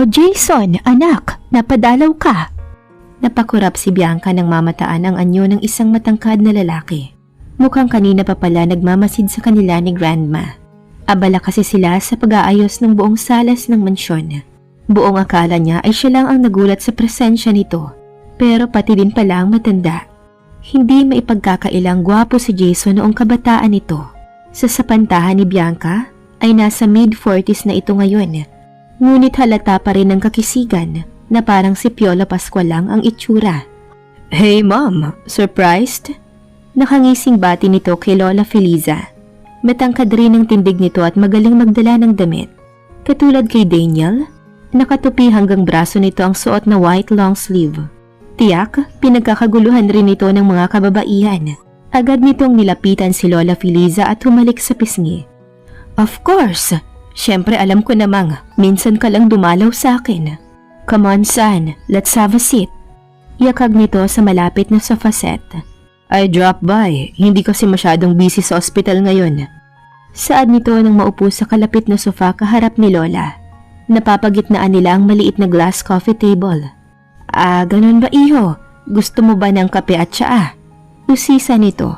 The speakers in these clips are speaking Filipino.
Oh Jason, anak, napadalaw ka. Napakurap si Bianca nang mamataan ang anyo ng isang matangkad na lalaki. Mukhang kanina pa pala nagmamasid sa kanila ni Grandma. Abala kasi sila sa pag-aayos ng buong salas ng mansyon. Buong akala niya ay siya lang ang nagulat sa presensya nito. Pero pati din pala ang matanda. Hindi maipagkakailang gwapo si Jason noong kabataan nito. Sa sapantahan ni Bianca ay nasa mid-40s na ito ngayon. Ngunit halata pa rin ang kakisigan na parang si Piolo Pascual lang ang itsura. Hey mom, surprised? Nakangising bati nito kay Lola Feliza. Matangkad rin ang tindig nito at magaling magdala ng damit. Katulad kay Daniel, nakatupi hanggang braso nito ang suot na white long sleeve. Tiyak, pinagkakaguluhan rin ito ng mga kababaihan. Agad nitong nilapitan si Lola Feliza at humalik sa pisngi. Of course! Siyempre alam ko namang minsan ka lang dumalaw sa akin. Come on son, let's have a seat. Yakag nito sa malapit na sofa set. I dropped by, hindi kasi masyadong busy sa ospital ngayon. Saad nito nang maupo sa kalapit na sofa kaharap ni Lola. Napapagitnaan nila ang maliit na glass coffee table. Ganun ba iho? Gusto mo ba ng kape at tsaa? Usisa nito.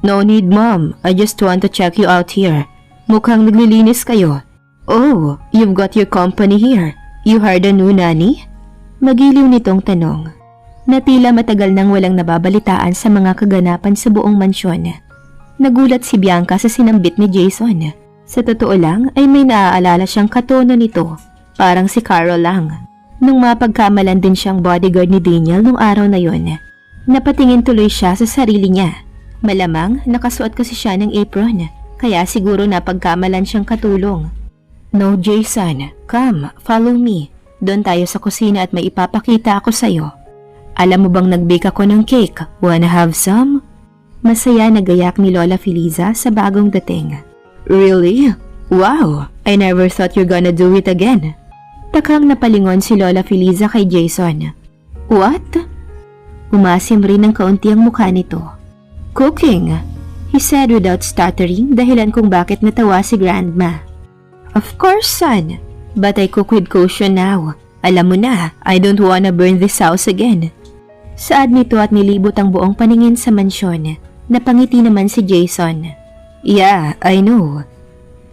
No need mom, I just want to check you out here. Mukhang naglilinis kayo. Oh, you've got your company here. You hired a new nanny? Magiliw nitong tanong. Na tila matagal nang walang nababalitaan sa mga kaganapan sa buong mansyon. Nagulat si Bianca sa sinambit ni Jason. Sa totoo lang ay may naaalala siyang katono nito. Parang si Carol lang. Nung mapagkamalan din siyang bodyguard ni Daniel nung araw na yon. Napatingin tuloy siya sa sarili niya. Malamang nakasuot kasi siya ng apron. Kaya siguro napagkamalan siyang katulong. No Jason, come, follow me. Doon tayo sa kusina at may ipapakita ako sa'yo. Alam mo bang nag-bake ako ng cake? Wanna have some? Masaya na gayak ni Lola Feliza sa bagong dating. Really? Wow, I never thought you're gonna do it again. Takang napalingon si Lola Feliza kay Jason. What? Umasim rin ng kaunti ang mukha nito. Cooking, he said without stuttering dahilan kung bakit natawa si Grandma. Of course, son. But I cook with caution now. Alam mo na, I don't wanna burn this house again. Saad nito at nilibot ang buong paningin sa mansyon. Napangiti naman si Jason. Yeah, I know.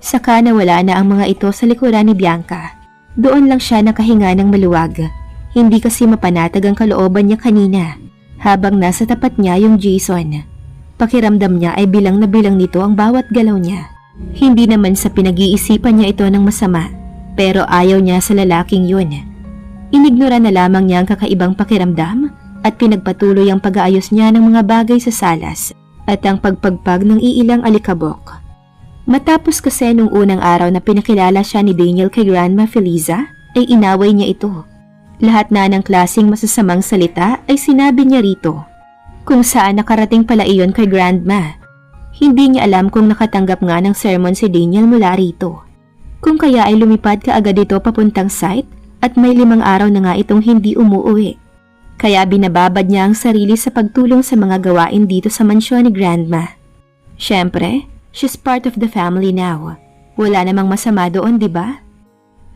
Saka nawala na ang mga ito sa likuran ni Bianca. Doon lang siya nakahinga ng maluwag. Hindi kasi mapanatag ang kalooban niya kanina. Habang nasa tapat niya yung Jason. Pakiramdam niya ay bilang na bilang nito ang bawat galaw niya. Hindi naman sa pinag-iisipan niya ito ng masama, pero ayaw niya sa lalaking yun. Inignora na lamang niya ang kakaibang pakiramdam at pinagpatuloy ang pag-aayos niya ng mga bagay sa salas at ang pagpagpag ng iilang alikabok. Matapos kasi nung unang araw na pinakilala siya ni Daniel kay Grandma Feliza, ay inaway niya ito. Lahat na ng klaseng masasamang salita ay sinabi niya rito. Kung saan nakarating pala iyon kay Grandma. Hindi niya alam kung nakatanggap nga ng sermon si Daniel mula rito. Kung kaya ay lumipad ka agad ito papuntang site at may 5 araw na nga itong hindi umuuwi. Kaya binababad niya ang sarili sa pagtulong sa mga gawain dito sa mansyon ni Grandma. Siyempre, she's part of the family now. Wala namang masama doon, diba?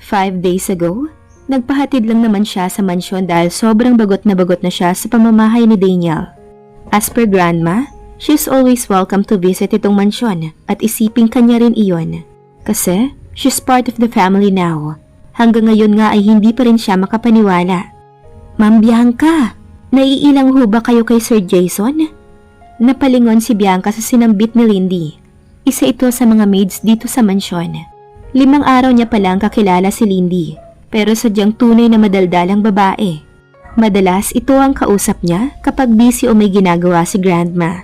5 days ago, nagpahatid lang naman siya sa mansyon dahil sobrang bagot na siya sa pamamahay ni Daniel. As per Grandma, she's always welcome to visit itong mansyon at isiping kanya rin iyon. Kasi, she's part of the family now. Hanggang ngayon nga ay hindi pa rin siya makapaniwala. Ma'am Bianca, naiilang ho ba kayo kay Sir Jason? Napalingon si Bianca sa sinambit ni Lindy. Isa ito sa mga maids dito sa mansyon. 5 araw niya palang kakilala si Lindy, pero sadyang tunay na madaldalang babae. Madalas ito ang kausap niya kapag busy o may ginagawa si Grandma.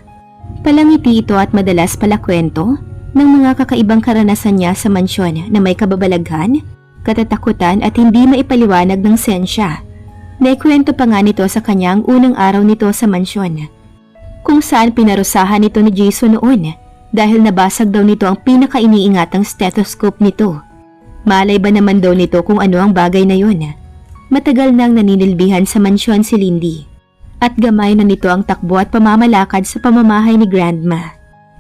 Palangiti ito at madalas palakwento ng mga kakaibang karanasan niya sa mansyon na may kababalaghan, katatakutan at hindi maipaliwanag ng sensya. Naikwento pa nga nito sa kanya ang unang araw nito sa mansyon, kung saan pinarusahan nito ni Jason noon dahil nabasag daw nito ang pinaka-iniingatang stethoscope nito. Malay ba naman daw nito kung ano ang bagay na yun? Matagal nang naninilbihan sa mansyon si Lindy at gamay na nito ang takbo at pamamalakad sa pamamahay ni Grandma.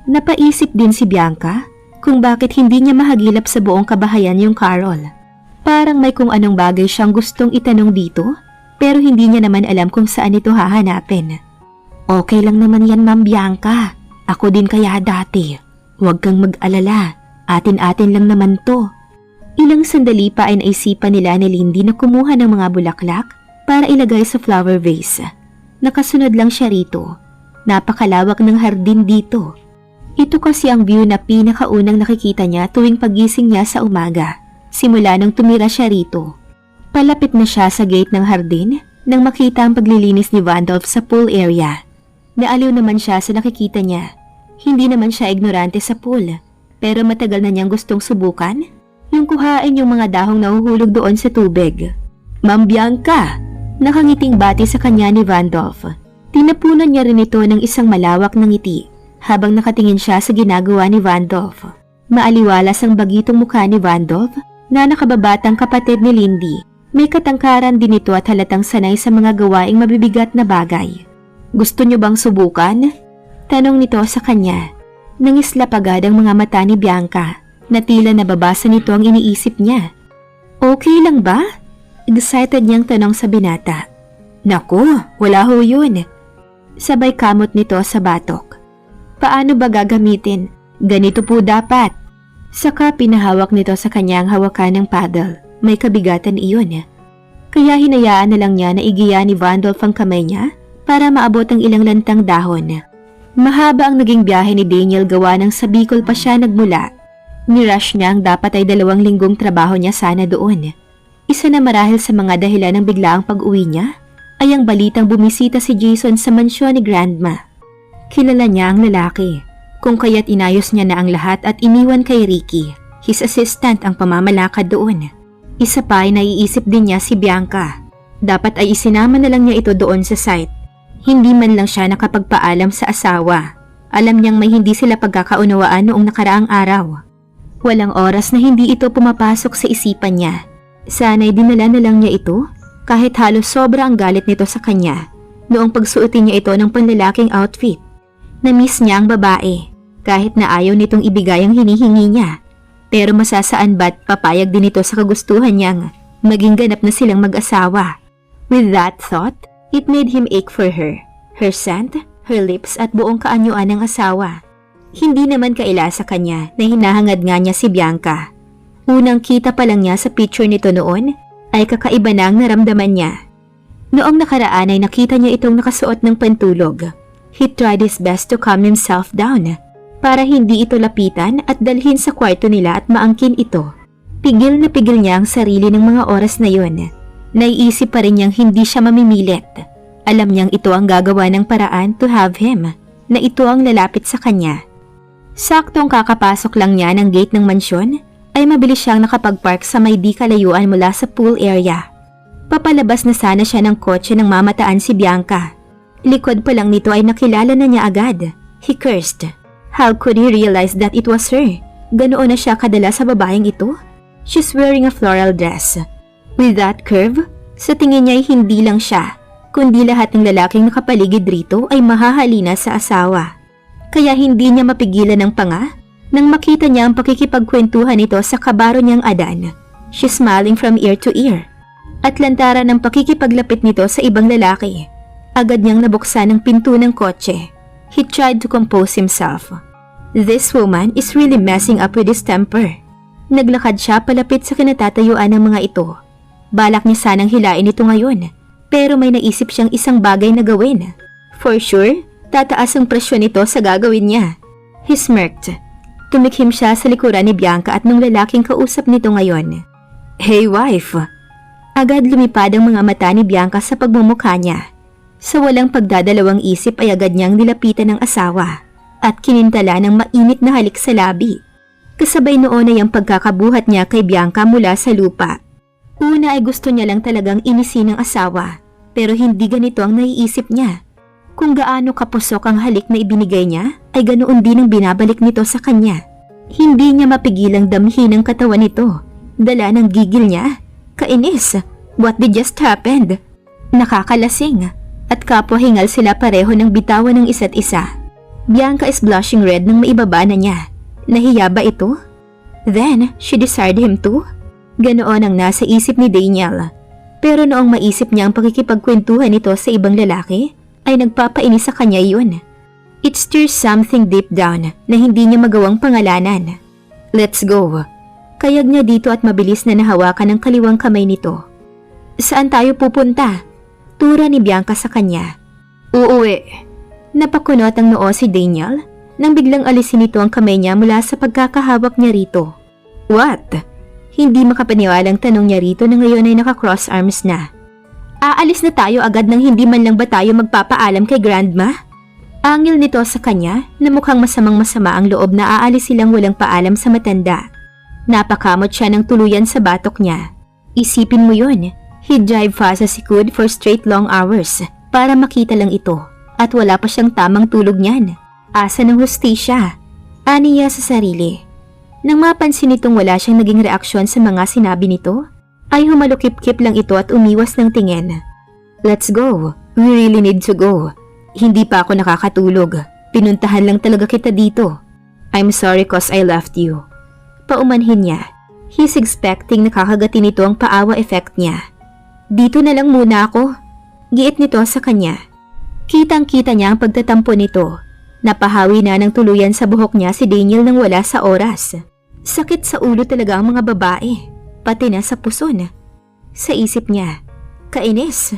Napaisip din si Bianca kung bakit hindi niya mahagilap sa buong kabahayan yung Carol. Parang may kung anong bagay siyang gustong itanong dito, pero hindi niya naman alam kung saan ito hahanapin. Okay lang naman yan, Ma'am Bianca. Ako din kaya dati. Huwag kang mag-alala. Atin-atin lang naman to. Ilang sandali pa ay naisipan nila ni Lindy na kumuha ng mga bulaklak para ilagay sa flower vase. Nakasunod lang siya rito. Napakalawak ng hardin dito. Ito kasi ang view na pinakaunang nakikita niya tuwing pagising niya sa umaga, simula nung tumira siya rito. Palapit na siya sa gate ng hardin nang makita ang paglilinis ni Vandolph sa pool area. Naaliw naman siya sa nakikita niya. Hindi naman siya ignorante sa pool, pero matagal na niyang gustong subukan yung kuhain yung mga dahong nahuhulog doon sa tubig. Ma'am Bianca! Nakangiting bati sa kanya ni Vandolph. Tinapunan niya rin ito ng isang malawak na ngiti habang nakatingin siya sa ginagawa ni Vandolph. Maaliwalas ang bagitong mukha ni Vandolph na nakababatang kapatid ni Lindy. May katangkaran din ito at halatang sanay sa mga gawaing mabibigat na bagay. Gusto niyo bang subukan? Tanong nito sa kanya. Nangislap agad ang mga mata ni Bianca na tila nababasa nito ang iniisip niya. Okay lang ba? Excited niyang tanong sa binata. Naku, wala ho yun. Sabay kamot nito sa batok. Paano ba gagamitin? Ganito po dapat. Saka pinahawak nito sa kanyang hawakan ng paddle. May kabigatan iyon. Kaya hinayaan na lang niya na igiya ni Vandolph ang kamay niya para maabot ang ilang lantang dahon. Mahaba ang naging biyahe ni Daniel gawa ng sa Bicol pa siya nagmula. Nirush niya ang dapat ay 2 linggong trabaho niya sana doon. Isa na marahil sa mga dahilan ng biglaang pag-uwi niya ay ang balitang bumisita si Jason sa mansyon ni Grandma. Kilala niya ang lalaki, kung kaya't inayos niya na ang lahat at iniwan kay Ricky, his assistant, ang pamamalakad doon. Isa pa ay naiisip din niya si Bianca. Dapat ay isinama na lang niya ito doon sa site. Hindi man lang siya nakapagpaalam sa asawa. Alam niyang may hindi sila pagkakaunawaan noong nakaraang araw. Walang oras na hindi ito pumapasok sa isipan niya. Sana'y dinala na lang niya ito kahit halos sobra ang galit nito sa kanya noong pagsuotin niya ito ng panlalaking outfit. Na-miss niya ang babae kahit na ayaw nitong ibigay ang hinihingi niya. Pero masasaan ba't papayag din ito sa kagustuhan niyang maging ganap na silang mag-asawa. With that thought, it made him ache for her scent, her lips at buong kaanyuan ng asawa. Hindi naman kaila sa kanya na hinahangad nga niya si Bianca. Unang kita pa lang niya sa picture nito noon ay kakaiba na ang naramdaman niya. Noong nakaraan ay nakita niya itong nakasuot ng pantulog. He tried his best to calm himself down para hindi ito lapitan at dalhin sa kwarto nila at maangkin ito. Pigil na pigil niya ang sarili ng mga oras na yun. Naiisip pa rin niyang hindi siya mamimilit. Alam niyang ito ang gagawa ng paraan to have him, na ito ang lalapit sa kanya. Saktong kakapasok lang niya ng gate ng mansyon, ay mabilis siyang nakapag-park sa may di kalayuan mula sa pool area. Papalabas na sana siya ng kotse nang mamataan si Bianca. Likod pa lang nito ay nakilala na niya agad. He cursed. How could he realize that it was her? Ganoon na siya kadala sa babaeng ito? She's wearing a floral dress. With that curve, sa tingin niya ay hindi lang siya, kundi lahat ng lalaking nakapaligid rito ay mahahalina sa asawa. Kaya hindi niya mapigilan ng panga nang makita niya ang pakikipagkwentuhan nito sa kabaro niyang Adan. She's smiling from ear to ear. At lantaran ng pakikipaglapit nito sa ibang lalaki, agad niyang nabuksan ang pinto ng kotse. He tried to compose himself. This woman is really messing up with his temper. Naglakad siya palapit sa kinatatayuan ng mga ito. Balak niya sanang hilain ito ngayon, pero may naisip siyang isang bagay na gawin. For sure, tataas ang presyon nito sa gagawin niya. He smirked. Tumikhim siya sa likuran ni Bianca at nung lalaking kausap nito ngayon. Hey wife! Agad lumipad ang mga mata ni Bianca sa pagmumukha niya. Sa walang pagdadalawang isip ay agad niyang nilapitan ng asawa at kinintala ng mainit na halik sa labi. Kasabay noon ay ang pagkakabuhat niya kay Bianca mula sa lupa. Una ay gusto niya lang talagang inisin ng asawa, pero hindi ganito ang naiisip niya. Kung gaano kapusok ang halik na ibinigay niya, ay ganoon din ang binabalik nito sa kanya. Hindi niya mapigilang damhin ang katawan nito. Dala ng gigil niya. Kainis, what did just happened? Nakakalasing, at kapwa hingal sila pareho ng bitawan ng isa't isa. Bianca is blushing red nang maibaba na niya. Nahiya ba ito? Then, she desired him to? Ganoon ang nasa isip ni Daniel. Pero noong maisip niya ang pakikipagkwentuhan nito sa ibang lalaki, ay nagpapainis sa kanya yun. It stirs something deep down na hindi niya magawang pangalanan. Let's go. Kayag niya dito at mabilis na nahawakan ang kaliwang kamay nito. Saan tayo pupunta? Tura ni Bianca sa kanya. Uuwi. Napakunot ang noo si Daniel nang biglang alisin nito ang kamay niya mula sa pagkakahawak niya rito. What? Hindi makapaniwalang tanong niya rito na ngayon ay naka-cross arms na. Aalis na tayo agad nang hindi man lang ba tayo magpapaalam kay Grandma? Angil nito sa kanya na mukhang masamang-masama ang loob na aalis silang walang paalam sa matanda. Napakamot siya ng tuluyan sa batok niya. Isipin mo yun, he'd drive fast as he could for straight long hours para makita lang ito at wala pa siyang tamang tulog niyan. Asa ng hustisya? Aniya sa sarili. Nang mapansin nitong wala siyang naging reaksyon sa mga sinabi nito, ay humalukip-kip lang ito at umiwas ng tingin. Let's go. We really need to go. Hindi pa ako nakakatulog. Pinuntahan lang talaga kita dito. I'm sorry cause I left you. Paumanhin niya. He's expecting nakakagati nito ang paawa effect niya. Dito na lang muna ako. Giit nito sa kanya. Kitang-kita niya ang pagtatampo nito. Napahawi na ng tuluyan sa buhok niya si Daniel nang wala sa oras. Sakit sa ulo talaga ang mga babae, pati na sa puso na. Sa isip niya, kainis.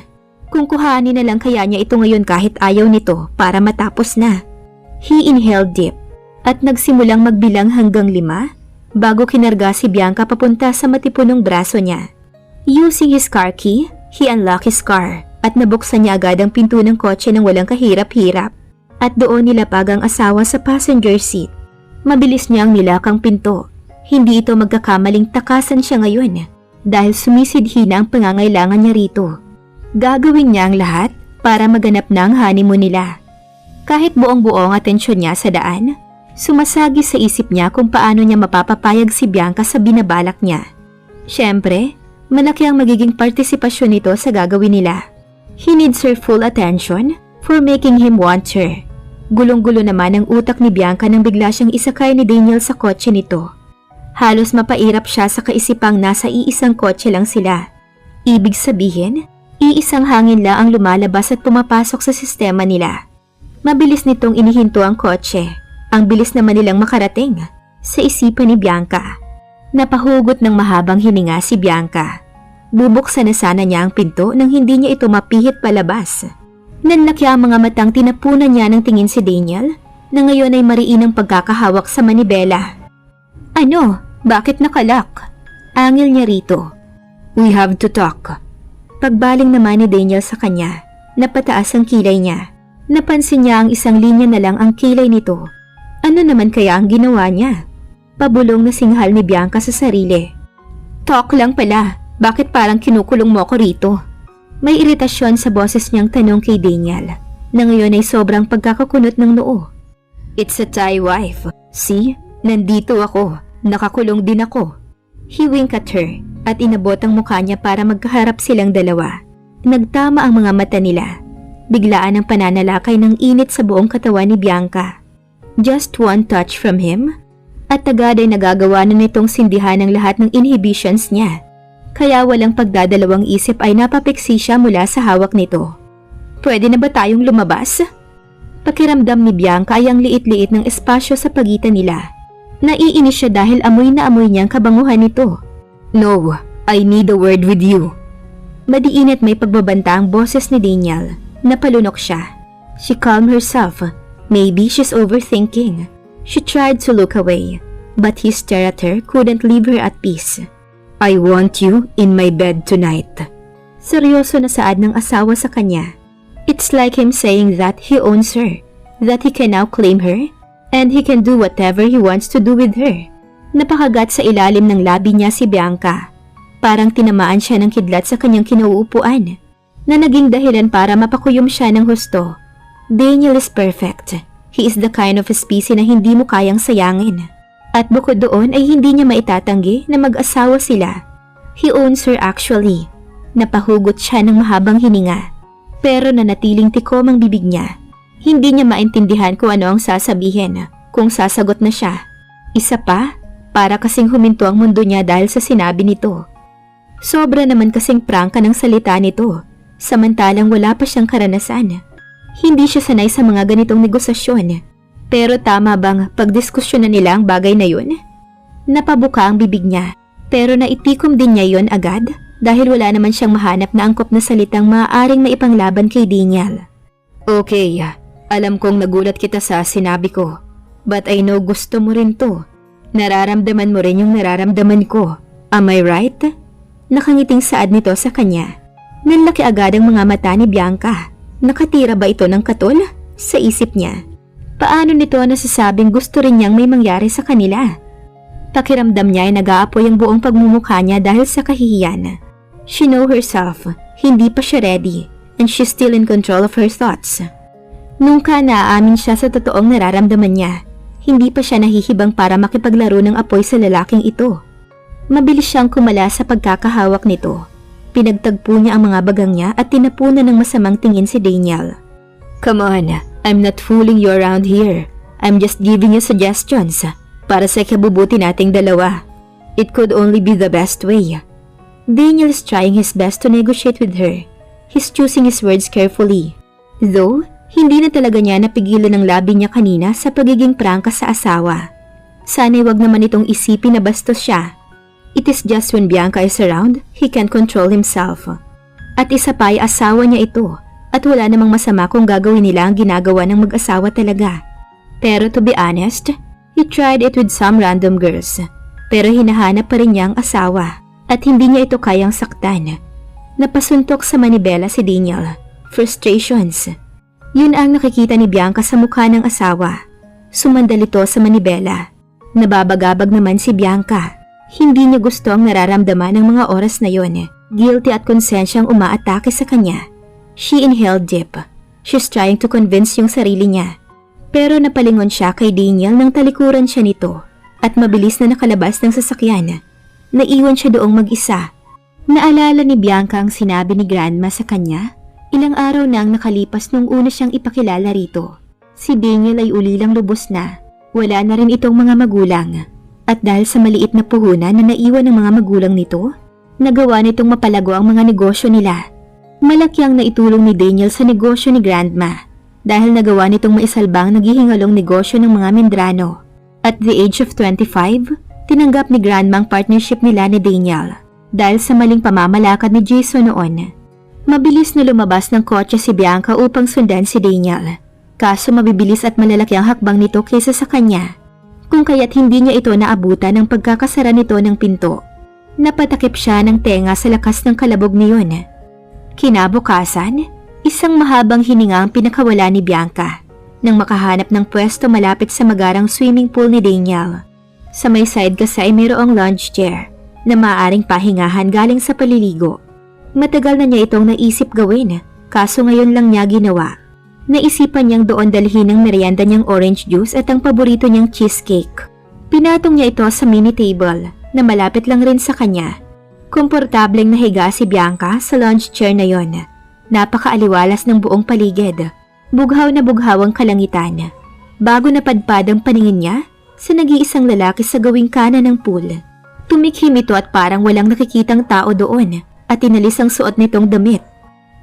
Kung kuhanin na lang kaya niya ito ngayon kahit ayaw nito para matapos na. He inhaled deep at nagsimulang magbilang hanggang 5 bago kinarga si Bianca papunta sa matipunong braso niya. Using his car key, he unlocked his car at nabuksan niya agad ang pinto ng kotse nang walang kahirap-hirap. At doon nilapag ang asawa sa passenger seat. Mabilis niyang nilakang pinto. Hindi ito magkakamaling takasan siya ngayon dahil sumisidhina ang pangangailangan niya rito. Gagawin niya ang lahat para maganap na ang honeymoon nila. Kahit buong-buo ang atensyon niya sa daan, sumasagi sa isip niya kung paano niya mapapapayag si Bianca sa binabalak niya. Siyempre, malaki ang magiging partisipasyon nito sa gagawin nila. He needs her full attention for making him want her. Gulong-gulo naman ang utak ni Bianca nang bigla siyang isakay ni Daniel sa kotse nito. Halos mapairap siya sa kaisipang nasa iisang kotse lang sila. Ibig sabihin, iisang hangin lang ang lumalabas at pumapasok sa sistema nila. Mabilis nitong inihinto ang kotse. Ang bilis naman nilang makarating sa isipan ni Bianca. Napahugot ng mahabang hininga si Bianca. Bubuksan na sana niya ang pinto nang hindi niya ito mapihit palabas. Nanlaki ang mga matang tinapunan niya ng tingin si Daniel na ngayon ay mariin ang pagkakahawak sa manibela. Ano? Bakit nakalak? Angil niya rito. We have to talk. Pagbaling naman ni Daniel sa kanya, napataas ang kilay niya. Napansin niya ang isang linya na lang ang kilay nito. Ano naman kaya ang ginawa niya? Pabulong na singhal ni Bianca sa sarili. Talk lang pala. Bakit parang kinukulong mo ako rito? May iritasyon sa boses niyang tanong kay Daniel na ngayon ay sobrang pagkakakunot ng noo. It's a Thai wife. See? Nandito ako. Nakakulong din ako. He winked at her at inabot ang mukha niya para magkaharap silang dalawa. Nagtama ang mga mata nila. Biglaan ang pananalakay ng init sa buong katawan ni Bianca. Just one touch from him at agad ay nagagawa na nitong sindihan ang lahat ng inhibitions niya. Kaya walang pagdadalawang isip ay napapiksi siya mula sa hawak nito. Pwede na ba tayong lumabas? Pakiramdam ni Bianca ay ang liit-liit ng espasyo sa pagitan nila. Naiinis siya dahil amoy na amoy niyang kabanguhan nito. No, I need a word with you. Madiin at may pagbabanta ang boses ni Daniel. Napalunok siya. She calmed herself. Maybe she's overthinking. She tried to look away, but his stare at her couldn't leave her at peace. I want you in my bed tonight. Seryoso na saad ng asawa sa kanya. It's like him saying that he owns her, that he can now claim her, and he can do whatever he wants to do with her. Napakagat sa ilalim ng labi niya si Bianca. Parang tinamaan siya ng kidlat sa kanyang kinauupuan, na naging dahilan para mapakuyom siya ng husto. Daniel is perfect. He is the kind of species na hindi mo kayang sayangin. At bukod doon ay hindi niya maitatanggi na mag-asawa sila. He owns her actually. Napahugot siya ng mahabang hininga. Pero nanatiling tikom ang bibig niya. Hindi niya maintindihan kung ano ang sasabihin kung sasagot na siya. Isa pa, para kasing huminto ang mundo niya dahil sa sinabi nito. Sobra naman kasing prangka ng salita nito, samantalang wala pa siyang karanasan. Hindi siya sanay sa mga ganitong negosasyon. Pero tama bang pagdiskusyonan nila ang bagay na yun? Napabuka ang bibig niya, pero naitikom din niya yon agad dahil wala naman siyang mahanap na angkop na salitang maaaring maipanglaban kay Daniel. Okay, alam kong nagulat kita sa sinabi ko, but I know gusto mo rin to. Nararamdaman mo rin yung nararamdaman ko. Am I right? Nakangiting saad nito sa kanya. Nanlaki agad ang mga mata ni Bianca. Nakatira ba ito ng katol? Sa isip niya. Paano nito nasasabing gusto rin niyang may mangyari sa kanila? Pakiramdam niya ay nag-aapoy ang buong pagmumukha niya dahil sa kahihiyan. She know herself, hindi pa siya ready, and she's still in control of her thoughts. Nung naaamin siya sa totoong nararamdaman niya, hindi pa siya nahihibang para makipaglaro ng apoy sa lalaking ito. Mabilis siyang kumala sa pagkakahawak nito. Pinagtagpo niya ang mga bagang niya at tinapunan ng masamang tingin si Daniel. Come on, I'm not fooling you around here. I'm just giving you suggestions para sa ikabubuti nating dalawa. It could only be the best way. Daniel is trying his best to negotiate with her. He's choosing his words carefully. Though, hindi na talaga niya napigilan ang labi niya kanina sa pagiging prangka sa asawa. Sana'y wag naman itong isipin na bastos siya. It is just when Bianca is around, he can't control himself. At isa pa ay asawa niya ito. At wala namang masama kung gagawin nila ang ginagawa ng mag-asawa talaga. Pero to be honest, he tried it with some random girls. Pero hinahanap pa rin niya ang asawa. At hindi niya ito kayang saktan. Napasuntok sa manibela si Daniel. Frustrations. Yun ang nakikita ni Bianca sa mukha ng asawa. Sumandal ito sa manibela. Nababagabag naman si Bianca. Hindi niya gusto ang nararamdaman ng mga oras na yon. Guilty at konsensyang umaatake sa kanya. She inhaled deep. She's trying to convince yung sarili niya. Pero napalingon siya kay Daniel nang talikuran siya nito at mabilis na nakalabas ng sasakyan. Naiwan siya doong mag-isa. Naalala ni Bianca ang sinabi ni Grandma sa kanya. Ilang araw na ang nakalipas nung una siyang ipakilala rito. Si Daniel ay ulilang lubos na. Wala na rin itong mga magulang. At dahil sa maliit na puhunan na naiwan ng mga magulang nito, nagawa nitong mapalago ang mga negosyo nila. Malaki ang naitulong ni Daniel sa negosyo ni Grandma dahil nagawa nitong maisalbang naghihingalong negosyo ng mga Mendrano. At the age of 25, tinanggap ni Grandma ang partnership nila ni Daniel dahil sa maling pamamalakad ni Jason noon. Mabilis na lumabas ng kotse si Bianca upang sundan si Daniel. Kaso mabibilis at malalaki ang hakbang nito kaysa sa kanya. Kung kaya't hindi niya ito naabutan ng pagkakasara nito ng pinto. Napatakip siya ng tenga sa lakas ng kalabog niyon. Kinabukasan, isang mahabang hininga ang pinakawala ni Bianca nang makahanap ng pwesto malapit sa magarang swimming pool ni Daniel. Sa may side kasi ay mayroong lounge chair na maaaring pahingahan galing sa paliligo. Matagal na niya itong naisip gawin, kaso ngayon lang niya ginawa. Naisipan niyang doon dalhin ang merienda niyang orange juice at ang paborito niyang cheesecake. Pinatong niya ito sa mini table na malapit lang rin sa kanya. Komportableng nahiga si Bianca sa lounge chair na yon. Napakaaliwalas ng buong paligid. Bughaw na bughaw ang kalangitan. Bago napadpad ang paningin niya sa nag-iisang lalaki sa gawing kanan ng pool. Tumikhim ito at parang walang nakikitang tao doon at inalis ang suot nitong damit.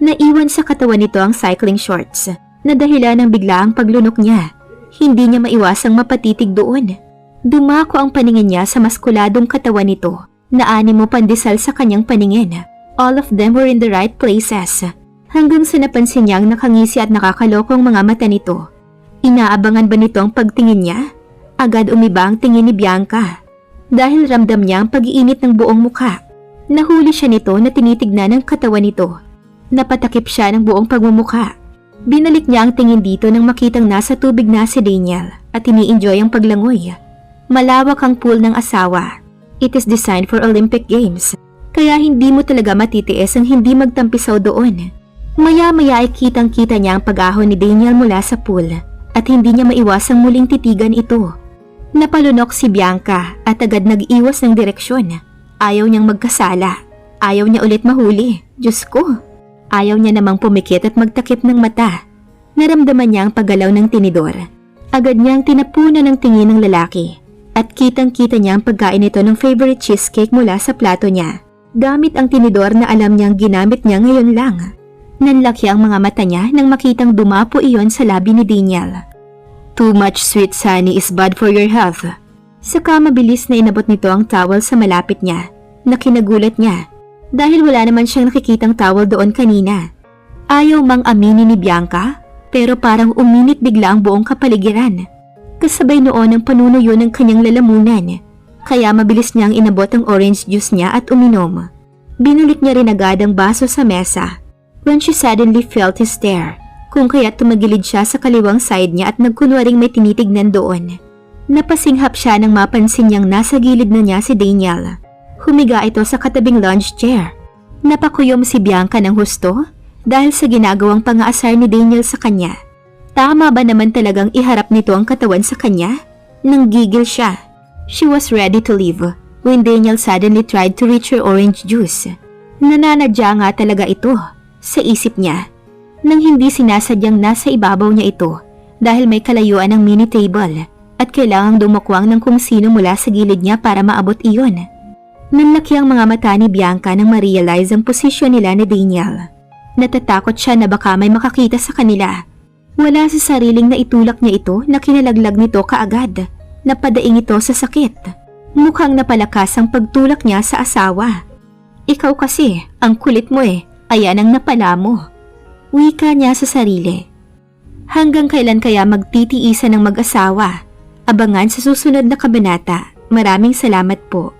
Naiwan sa katawan nito ang cycling shorts na dahilan ng biglaang paglunok niya. Hindi niya maiwasang mapatitig doon. Dumako ang paningin niya sa maskuladong katawan nito na animo pandesal sa kanyang paningin. All of them were in the right places. Hanggang sa napansin niyang nakangisi at nakakalokong mga mata nito. Inaabangan ba nito ang pagtingin niya? Agad umiba ang tingin ni Bianca. Dahil ramdam niya ang pag-iinit ng buong mukha. Nahuli siya nito na tinitignan ang katawan nito. Napatakip siya ng buong pagmumukha. Binalik niya ang tingin dito nang makitang nasa tubig na si Daniel at ini-enjoy ang paglangoy. Malawak ang pool ng asawa. It is designed for Olympic Games. Kaya hindi mo talaga matitiis ang hindi magtampisaw doon. Maya-maya ay kitang-kita niya ang pag-ahon ni Daniel mula sa pool at hindi niya maiwasang muling titigan ito. Napalunok si Bianca at agad nag-iwas ng direksyon. Ayaw niyang magkasala. Ayaw niya ulit mahuli. Diyos ko. Ayaw niya namang pumikit at magtakip ng mata. Naramdaman niya ang paggalaw ng tinidor. Agad niyang tinapunan ng tingin ng lalaki at kitang-kita niya ang pagkain nito ng favorite cheesecake mula sa plato niya. gamit ang tinidor na alam niyang ginamit niya ngayon lang. Nanlaki ang mga mata niya nang makitang dumapo iyon sa labi ni Daniel. Too much sweet honey is bad for your health. Saka mabilis na inabot nito ang towel sa malapit niya, na kinagulat niya dahil wala naman siyang nakikitang towel doon kanina. Ayaw mang aminin ni Bianca, pero parang uminit bigla ang buong kapaligiran. Kasabay noon ang panunuyo ng kanyang lalamunan, kaya mabilis niyang inabot ang orange juice niya at uminom. Binulit niya rin agad ang baso sa mesa when she suddenly felt his stare, kung kaya't tumagilid siya sa kaliwang side niya at nagkunwaring may tinitignan doon. Napasinghap siya nang mapansin niyang nasa gilid na niya si Daniel. Humiga ito sa katabing lounge chair. Napakuyom si Bianca ng husto dahil sa ginagawang pang-aasar ni Daniel sa kanya. Tama ba naman talagang iharap nito ang katawan sa kanya? Nanggigil siya. She was ready to leave when Daniel suddenly tried to reach her orange juice. Nananadya nga talaga ito sa isip niya, nang hindi sinasadyang nasa ibabaw niya ito dahil may kalayuan ng mini table at kailangang dumukwang ng kung sino mula sa gilid niya para maabot iyon. Nanlaki ang mga mata ni Bianca nang ma-realize ang posisyon nila ni Daniel. Natatakot siya na baka may makakita sa kanila. Wala sa sariling na itulak niya ito na kinalaglag nito kaagad. Napadaing ito sa sakit. Mukhang napalakas ang pagtulak niya sa asawa. Ikaw kasi, ang kulit mo ayan ang napala mo. Wika niya sa sarili. Hanggang kailan kaya magtitiisan ng mag-asawa? Abangan sa susunod na kabanata. Maraming salamat po.